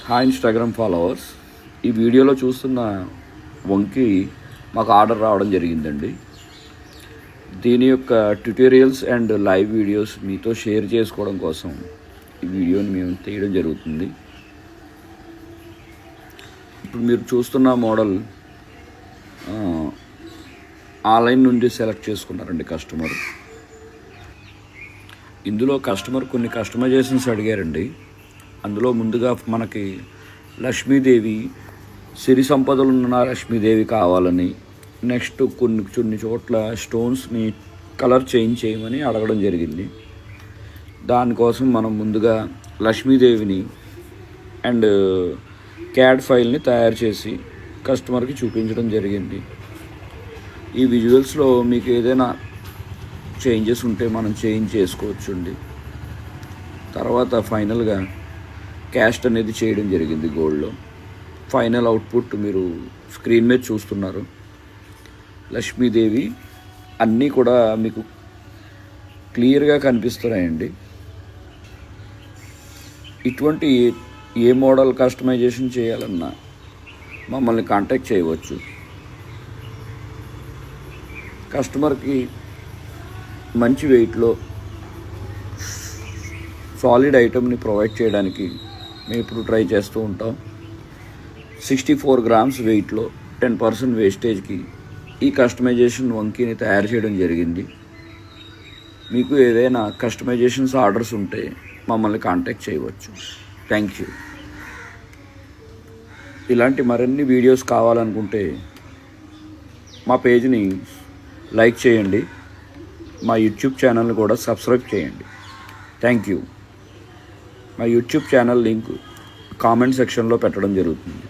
Hi Instagram followers. ఈ వీడియోలో చూస్తున్న వంకి మాకు ఆర్డర్ రావడం జరిగిందండి. దీని యొక్క ట్యుటోరియల్స్ అండ్ లైవ్ వీడియోస్ మీతో షేర్ చేసుకోవడం కోసం ఈ వీడియోని మేము తీయడం జరుగుతుంది. ఇప్పుడు మీరు చూస్తున్న మోడల్ ఆన్లైన్ నుండి సెలెక్ట్ చేసుకున్నారండి కస్టమర్. ఇందులో కస్టమర్ కొన్ని కస్టమైజేషన్స్ అడిగారండి. అందులో ముందుగా మనకి లక్ష్మీదేవి, సిరి సంపదలు ఉన్న లక్ష్మీదేవి కావాలని, నెక్స్ట్ కొన్ని చోట్ల స్టోన్స్ని కలర్ చేంజ్ చేయమని అడగడం జరిగింది. దానికోసం మనం ముందుగా లక్ష్మీదేవిని అండ్ క్యాడ్ ఫైల్ని తయారు చేసి కస్టమర్కి చూపించడం జరిగింది. ఈ విజువల్స్లో మీకు ఏదైనా చేంజెస్ ఉంటే మనం చేంజ్ చేసుకోవచ్చు అండి. తర్వాత ఫైనల్గా క్యాస్ట్ అనేది చేయడం జరిగింది గోల్డ్లో. ఫైనల్ అవుట్పుట్ మీరు స్క్రీన్ మీద చూస్తున్నారు. లక్ష్మీదేవి అన్నీ కూడా మీకు క్లియర్గా కనిపిస్తున్నాయండి. ఇటువంటి ఏ మోడల్ కస్టమైజేషన్ చేయాలన్నా మమ్మల్ని కాంటాక్ట్ చేయవచ్చు. కస్టమర్కి మంచి వెయిట్లో సాలిడ్ ఐటమ్ని ప్రొవైడ్ చేయడానికి మేము ఇప్పుడు ట్రై చేస్తూ ఉంటాం. 64 గ్రామ్స్ వెయిట్లో 10% వేస్టేజ్కి ఈ కస్టమైజేషన్ వంకీని తయారు చేయడం జరిగింది. మీకు ఏదైనా కస్టమైజేషన్స్ ఆర్డర్స్ ఉంటే మమ్మల్ని కాంటాక్ట్ చేయవచ్చు. Thank you. ఇలాంటి మరిన్ని వీడియోస్ కావాలనుకుంటే మా పేజ్ని లైక్ చేయండి, మా యూట్యూబ్ ఛానల్ని కూడా సబ్స్క్రైబ్ చేయండి. Thank you. మా యూట్యూబ్ ఛానల్ లింక్ కామెంట్ సెక్షన్లో పెట్టడం జరుగుతుంది.